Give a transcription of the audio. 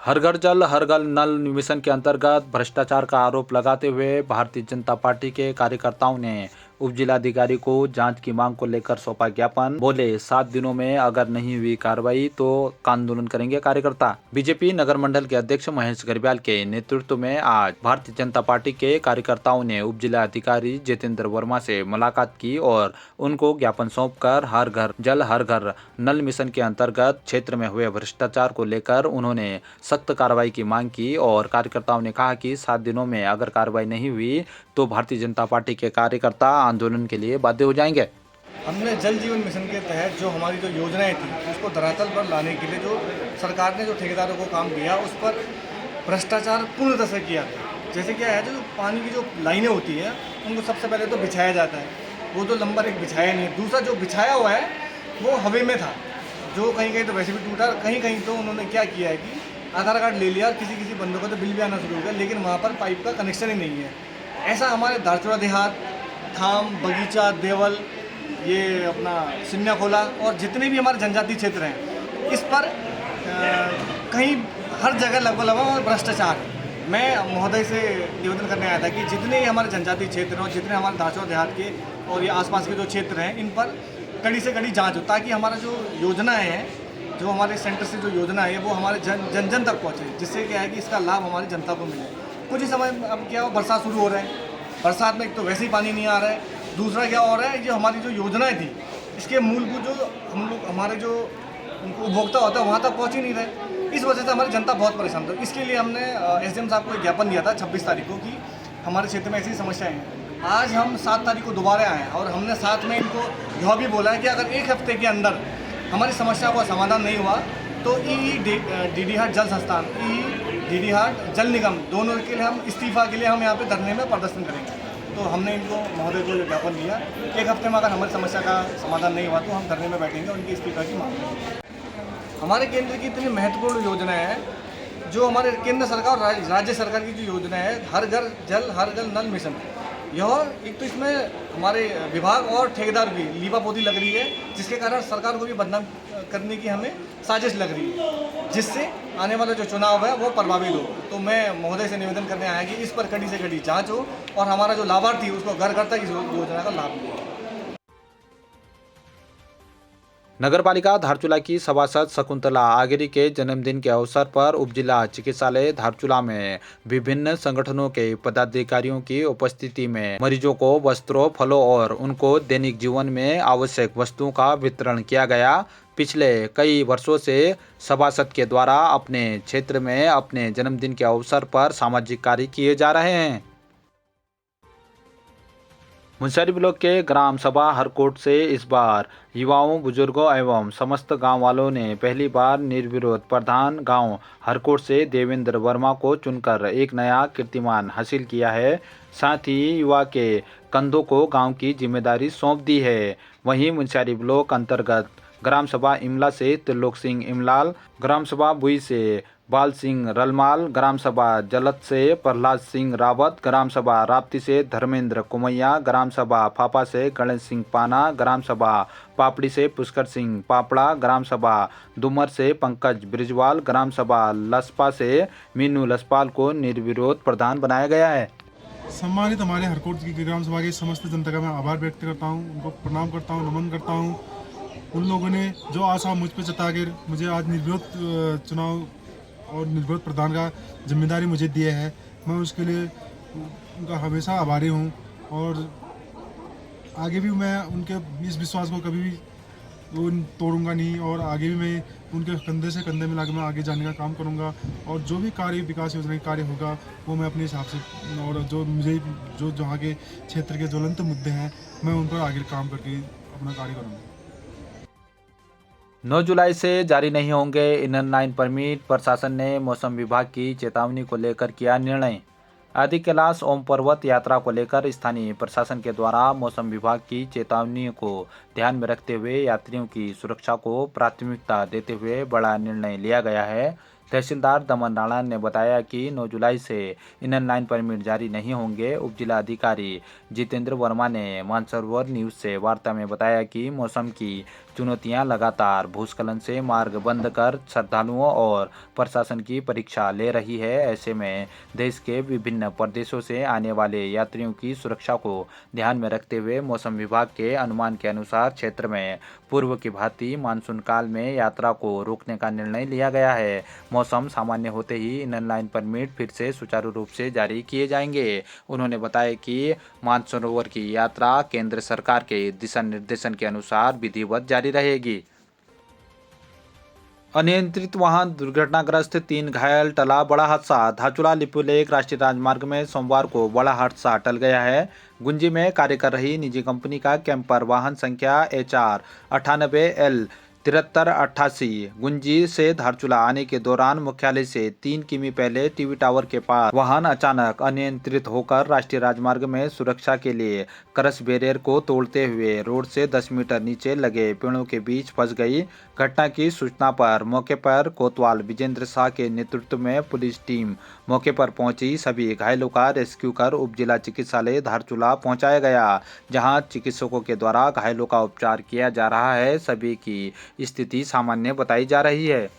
हर घर जल हर घर नल मिशन के अंतर्गत भ्रष्टाचार का आरोप लगाते हुए भारतीय जनता पार्टी के कार्यकर्ताओं ने उप जिलाधिकारी को जांच की मांग को लेकर सौंपा ज्ञापन। बोले 7 दिनों में अगर नहीं हुई कार्रवाई तो आंदोलन करेंगे कार्यकर्ता। बीजेपी नगर मंडल के अध्यक्ष महेश गर्ब्याल के नेतृत्व में आज भारतीय जनता पार्टी के कार्यकर्ताओं ने उप जिलाधिकारी जितेंद्र वर्मा से मुलाकात की और उनको ज्ञापन सौंपकर हर घर जल हर घर नल मिशन के अंतर्गत क्षेत्र में हुए भ्रष्टाचार को लेकर उन्होंने सख्त कार्रवाई की मांग की और कार्यकर्ताओं ने कहा कि 7 दिनों में अगर कार्रवाई नहीं हुई तो भारतीय जनता पार्टी के कार्यकर्ता आंदोलन के लिए बाध्य हो जाएंगे। हमने जल जीवन मिशन के तहत जो हमारी जो योजनाएं थी उसको धरातल पर लाने के लिए जो सरकार ने जो ठेकेदारों को काम दिया उस पर भ्रष्टाचार पूर्णतः से किया। जैसे क्या है, जो पानी की जो लाइनें होती हैं उनको सबसे पहले तो बिछाया जाता है, वो तो नंबर 1 बिछाया नहीं है। दूसरा जो बिछाया हुआ है वो हवा में था, जो कहीं कहीं तो वैसे भी टूटा, कहीं कहीं तो उन्होंने क्या किया है कि आधार कार्ड ले लिया और किसी किसी बंदों का तो बिल भी आना शुरू हो गया, लेकिन वहाँ पर पाइप का कनेक्शन ही नहीं है। ऐसा हमारे धारचूड़ा देहात, थाम, बगीचा, देवल, ये अपना सिन्या खोला और जितने भी हमारे जनजातीय क्षेत्र हैं, इस पर कहीं हर जगह लगभग भ्रष्टाचार है। मैं महोदय से निवेदन करने आया था कि जितने हमारे जनजातीय क्षेत्र हैं और जितने हमारे धारचूड़ा देहात के और ये आसपास के जो क्षेत्र हैं, इन पर कड़ी से कड़ी जांच हो, ताकि हमारा जो योजनाएं हैं, जो हमारे सेंटर से जो योजना है वो हमारे जन जन तक पहुँचे, जिससे क्या है कि इसका लाभ हमारी जनता को मिले। कुछ ही समय अब क्या हो, बरसात शुरू हो रहा है, बरसात में एक तो वैसे ही पानी नहीं आ रहा है, दूसरा क्या हो रहा है, जो हमारी जो योजनाएं थी इसके मूलभूत जो हम लोग हमारे जो उनको उपभोक्ता होता है वहाँ तक पहुँच ही नहीं रहे। इस वजह से हमारी जनता बहुत परेशान थी। इसके लिए हमने एसडीएम साहब को एक ज्ञापन दिया था 26 तारीख को कि हमारे क्षेत्र में ऐसी समस्याएं हैं। आज हम 7 तारीख को दोबारा आए हैं और हमने साथ में इनको यह भी बोला है कि अगर 1 हफ्ते के अंदर हमारी समस्या का समाधान नहीं हुआ तो डीडी हाट जल संस्थान, डीडी हाट जल निगम, दोनों के लिए हम इस्तीफा के लिए हम यहाँ पे धरने में प्रदर्शन करेंगे। तो हमने इनको महोदय को ज्ञापन दिया, 1 हफ्ते में अगर हमारी समस्या का समाधान नहीं हुआ तो हम धरने में बैठेंगे, उनकी इस्तीफा की मांग करेंगे। हमारे केंद्र की इतनी महत्वपूर्ण योजना है, जो हमारे केंद्र सरकार और राज्य सरकार की जो योजना है, हर घर जल हर घर नल मिशन, यह एक तो इसमें हमारे विभाग और ठेकेदार की लीपापोती लग रही है, जिसके कारण सरकार को भी बदनाम करने की हमें साजिश लग रही है, जिससे आने वाला जो चुनाव है वो प्रभावित हो। तो मैं महोदय से निवेदन करने आया कि इस पर कड़ी से कड़ी जांच हो और हमारा जो लाभार्थी उसको घर घर तक इस योजना का लाभ मिले। नगरपालिका धारचूला की सभासद शकुंतला आगिरी के जन्मदिन के अवसर पर उपजिला चिकित्सालय धारचूला में विभिन्न संगठनों के पदाधिकारियों की उपस्थिति में मरीजों को वस्त्रों, फलों और उनको दैनिक जीवन में आवश्यक वस्तुओं का वितरण किया गया। पिछले कई वर्षों से सभासद के द्वारा अपने क्षेत्र में अपने जन्मदिन के अवसर पर सामाजिक कार्य किए जा रहे हैं। मुंशियारी ब्लॉक के ग्राम सभा हरकोट से इस बार युवाओं, बुजुर्गों एवं समस्त गांव वालों ने पहली बार निर्विरोध प्रधान गांव हरकोट से देवेंद्र वर्मा को चुनकर एक नया कीर्तिमान हासिल किया है। साथ ही युवा के कंधों को गांव की जिम्मेदारी सौंप दी है। वहीं मुंशियारी ब्लॉक अंतर्गत ग्राम सभा इमला से त्रिलोक सिंह इमलाल, ग्राम सभा बुई से बाल सिंह रलमाल, ग्राम सभा जलत से प्रहलाद सिंह रावत, ग्राम सभा राप्ती से धर्मेंद्र कुमैया, ग्राम सभा फापा से गणेश सिंह पाना, ग्राम सभा पापड़ी से पुष्कर सिंह पापड़ा, ग्राम सभा दुमर से पंकज ब्रिजवाल, ग्राम सभा लसपा से मीनू लसपाल को निर्विरोध प्रधान बनाया गया है। सम्मानित हमारे हरकोट की ग्राम सभा की समस्त जनता का मैं आभार व्यक्त करता हूँ, उनको प्रणाम करता हूँ, नमन करता हूँ। उन लोगों ने जो आशा मुझ पर जताकर मुझे आज निर्विरोध चुनाव और निर्विरोध प्रधान का जिम्मेदारी मुझे दिए है, मैं उसके लिए उनका हमेशा आभारी हूँ। और आगे भी मैं उनके इस विश्वास को कभी भी तोड़ूंगा नहीं और आगे भी मैं उनके कंधे से कंधे मिला के मैं आगे जाने का काम करूंगा। और जो भी कार्य विकास योजना का कार्य होगा वो मैं अपने हिसाब से, और जो मुझे जो जहाँ के क्षेत्र के ज्वलंत मुद्दे हैं मैं उन पर आगे काम करके अपना कार्य करूँगा। 9 जुलाई से जारी नहीं होंगे इनर लाइन परमिट, प्रशासन ने मौसम विभाग की चेतावनी को लेकर किया निर्णय। आदि कैलाश ओम पर्वत यात्रा को लेकर स्थानीय प्रशासन के द्वारा मौसम विभाग की चेतावनी को ध्यान में रखते हुए यात्रियों की सुरक्षा को प्राथमिकता देते हुए बड़ा निर्णय लिया गया है। तहसीलदार दमन राणा ने बताया कि 9 जुलाई से इनर लाइन परमिट जारी नहीं होंगे। उप जिला अधिकारी जितेंद्र वर्मा ने मानसरोवर न्यूज से वार्ता में बताया कि मौसम की चुनौतियां लगातार भूस्खलन से मार्ग बंद कर श्रद्धालुओं और प्रशासन की परीक्षा ले रही है। ऐसे में देश के विभिन्न प्रदेशों से आने वाले यात्रियों की सुरक्षा को ध्यान में रखते हुए मौसम विभाग के अनुमान के अनुसार क्षेत्र में पूर्व की भांति मानसून काल में यात्रा को रोकने का निर्णय लिया गया है। मौसम सामान्य होते ही इनर लाइन परमिट फिर से सुचारू रूप से जारी किए जाएंगे। उन्होंने बताया कि मानसरोवर की यात्रा केंद्र सरकार के दिशा निर्देशन के अनुसार विधिवत जारी रहेगी। अनियंत्रित वाहन दुर्घटनाग्रस्त 3 घायल, टला बड़ा हादसा। धारचूला लिपुलेख राष्ट्रीय राजमार्ग में सोमवार को बड़ा हादसा टल गया है। गुंजी में कार्य कर रही निजी कंपनी का कैंपर वाहन संख्या HR 98L 7388 गुंजी से धारचूला आने के दौरान मुख्यालय से 3 किमी पहले टीवी टावर के पास वाहन अचानक अनियंत्रित होकर राष्ट्रीय राजमार्ग में सुरक्षा के लिए क्रॉस बैरियर को तोड़ते हुए रोड से 10 मीटर नीचे लगे पेड़ों के बीच फंस गई। घटना की सूचना पर मौके पर कोतवाल विजेंद्र शाह के नेतृत्व में पुलिस टीम मौके पर पहुंची। सभी घायलों का रेस्क्यू कर उप जिला चिकित्सालय धारचूला पहुंचाया गया, जहां चिकित्सकों के द्वारा घायलों का उपचार किया जा रहा है। सभी की स्थिति सामान्य बताई जा रही है।